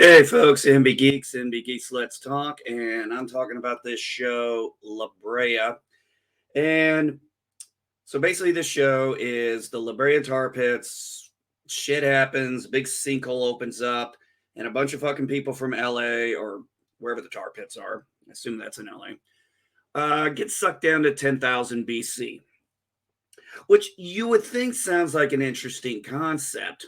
Hey folks, NB Geeks, let's talk. And I'm talking about this show, La Brea. And so basically, this show is the La Brea Tar Pits. Shit happens, big sinkhole opens up, and a bunch of fucking people from LA or wherever the tar pits are, I assume that's in LA, get sucked down to 10,000 BC, which you would think sounds like an interesting concept.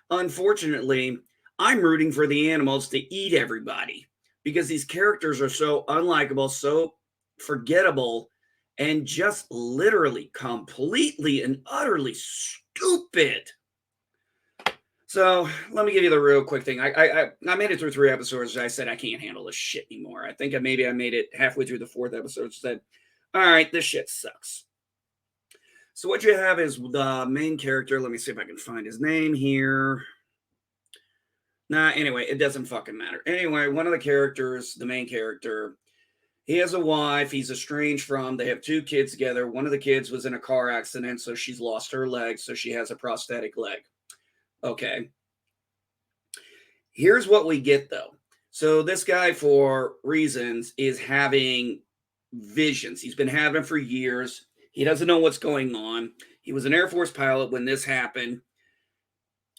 Unfortunately, I'm rooting for the animals to eat everybody because these characters are so unlikable, so forgettable, and just literally completely and utterly stupid. So let me give you the real quick thing. I made it through 3 episodes. I said I can't handle this shit anymore. I think I made it halfway through the fourth episode. Said, all right, this shit sucks. So what you have is the main character. Let me see if I can find his name here. Nah, anyway, it doesn't fucking matter. Anyway, one of the characters, the main character, he has a wife. He's estranged from. They have 2 kids together. One of the kids was in a car accident, so she's lost her leg, so she has a prosthetic leg. Okay. Here's what we get, though. So this guy, for reasons, is having visions. He's been having them for years. He doesn't know what's going on. He was an Air Force pilot when this happened.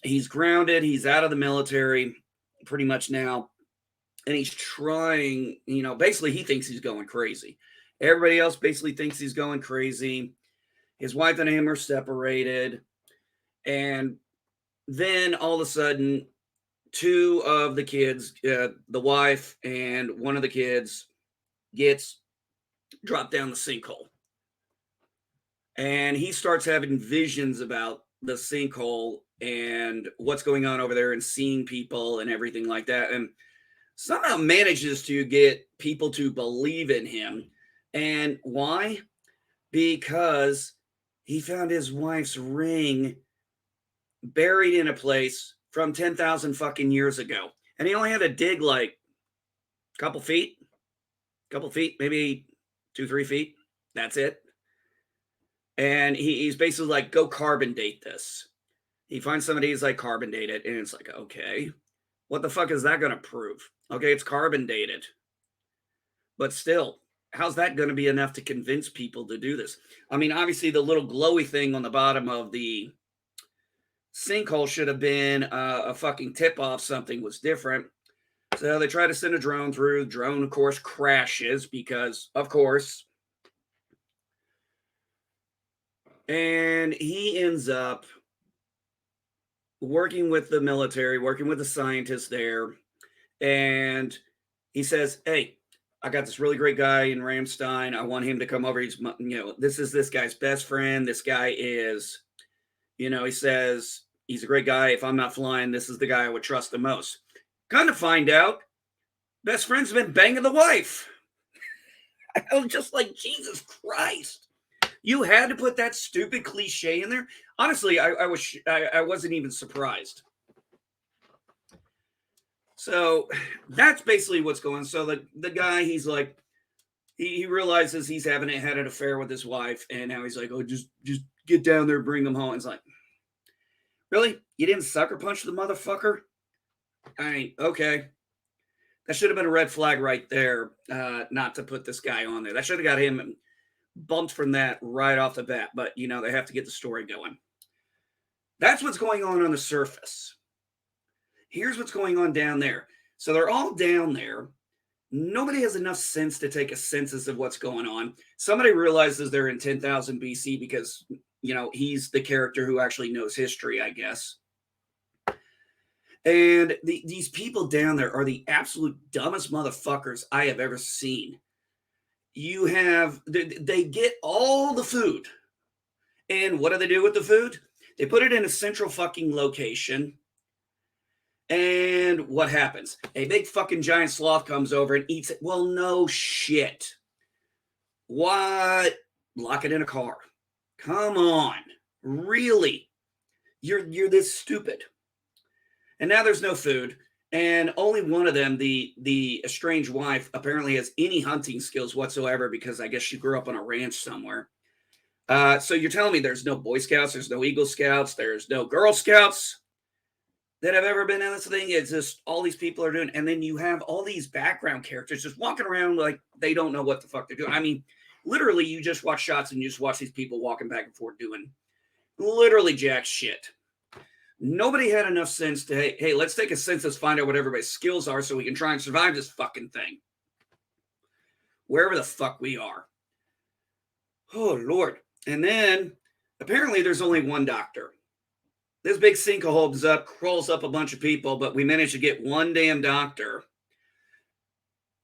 He's grounded. He's out of the military pretty much now. And he's trying, basically he thinks he's going crazy. Everybody else basically thinks he's going crazy. His wife and him are separated. And then all of a sudden, 2 of the kids, the wife and one of the kids, gets dropped down the sinkhole. And he starts having visions about the sinkhole and what's going on over there and seeing people and everything like that. And somehow manages to get people to believe in him. And why? Because he found his wife's ring buried in a place from 10,000 fucking years ago. And he only had to dig like a couple feet, maybe 2-3 feet. That's it. And he's basically like, go carbon date this. He finds somebody, he's like, carbon date it. And it's like, okay, what the fuck is that going to prove? Okay, it's carbon dated. But still, how's that going to be enough to convince people to do this? I mean, obviously, the little glowy thing on the bottom of the sinkhole should have been a fucking tip off. Something was different. So they try to send a drone through. The drone, of course, crashes because, of course. And he ends up working with the military, working with the scientists there. And he says, hey, I got this really great guy in Ramstein. I want him to come over. He's, this is this guy's best friend. This guy is, he says, he's a great guy. If I'm not flying, this is the guy I would trust the most. Kind of find out, best friend's been banging the wife. I was just like, Jesus Christ. You had to put that stupid cliche in there. Honestly, I wasn't even surprised. So that's basically what's going on. So the guy, he's like, he realizes he's had an affair with his wife, and now he's like, oh, just get down there, bring him home. It's like, really? You didn't sucker punch the motherfucker? I mean, okay. That should have been a red flag right there, not to put this guy on there. That should have got him bumped from that right off the bat. But, they have to get the story going. That's what's going on the surface. Here's what's going on down there. So they're all down there. Nobody has enough sense to take a census of what's going on. Somebody realizes they're in 10,000 BC because, he's the character who actually knows history, I guess. And these people down there are the absolute dumbest motherfuckers I have ever seen. They get all the food. And what do they do with the food? They put it in a central fucking location. And what happens? A big fucking giant sloth comes over and eats it. Well, no shit. What? Lock it in a car. Come on. Really? You're this stupid. And now there's no food. And only one of them, the estranged wife, apparently has any hunting skills whatsoever because I guess she grew up on a ranch somewhere. So you're telling me there's no Boy Scouts, there's no Eagle Scouts, there's no Girl Scouts? that have ever been in this thing. It's just all these people are doing, and then you have all these background characters just walking around like they don't know what the fuck they're doing. I mean, literally, you just watch shots and you just watch these people walking back and forth doing literally jack shit. Nobody had enough sense to, hey, let's take a census, find out what everybody's skills are so we can try and survive this fucking thing. Wherever the fuck we are. Oh, Lord. And then, apparently, there's only one doctor. This big sinkhole opens up, crawls up a bunch of people, but we managed to get one damn doctor.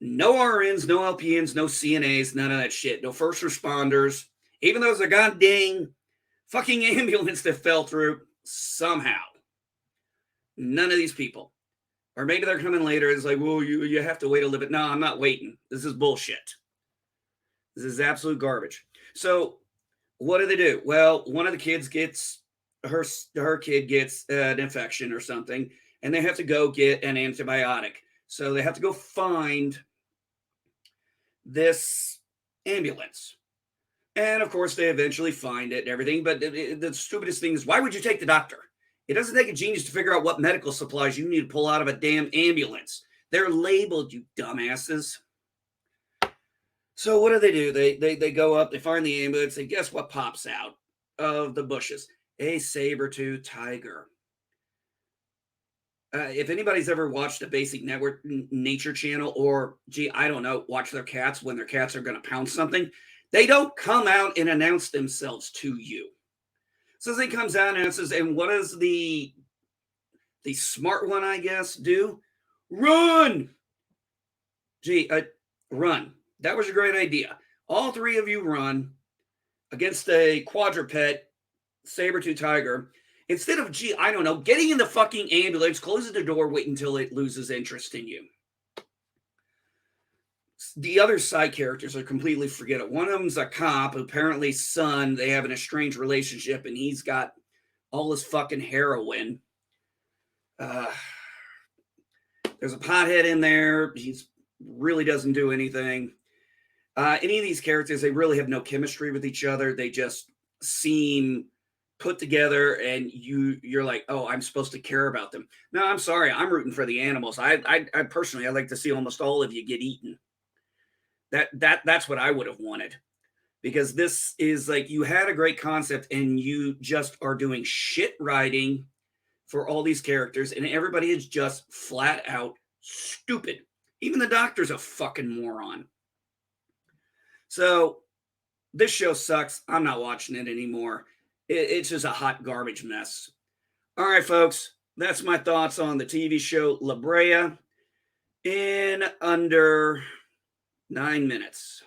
No RNs, no LPNs, no CNAs, none of that shit. No first responders. Even though there's a goddamn fucking ambulance that fell through somehow. None of these people. Or maybe they're coming later. It's like, well, you have to wait a little bit. No, I'm not waiting. This is bullshit. This is absolute garbage. So what do? Well, one of the kids gets, her kid gets an infection or something, and they have to go get an antibiotic. So they have to go find this ambulance. And of course, they eventually find it and everything. But the stupidest thing is, why would you take the doctor? It doesn't take a genius to figure out what medical supplies you need to pull out of a damn ambulance. They're labeled, you dumbasses. So what do? They go up, they find the ambulance, and guess what pops out of the bushes? A saber-tooth tiger. If anybody's ever watched a Basic Network Nature Channel, or, gee, I don't know, watch their cats when their cats are going to pound something, they don't come out and announce themselves to you. So he comes out and announces, and what does the smart one, I guess, do? Run! Gee, run. That was a great idea. All three of you run against a quadruped saber-tooth tiger. Instead of, gee, I don't know, getting in the fucking ambulance, closing the door, wait until it loses interest in you. The other side characters are completely forgettable. One of them's a cop, apparently son. They have an estranged relationship, and he's got all this fucking heroin. There's a pothead in there. He really doesn't do anything. Any of these characters, they really have no chemistry with each other. They just seem put together, and you're like, oh, I'm supposed to care about them. No, I'm sorry. I'm rooting for the animals. I personally, I'd like to see almost all of you get eaten. That's what I would have wanted, because this is like, you had a great concept and you just are doing shit writing for all these characters, and everybody is just flat out stupid. Even the doctor's a fucking moron. So this show sucks. I'm not watching it anymore. It's just a hot garbage mess. All right, folks, that's my thoughts on the TV show La Brea in under 9 minutes.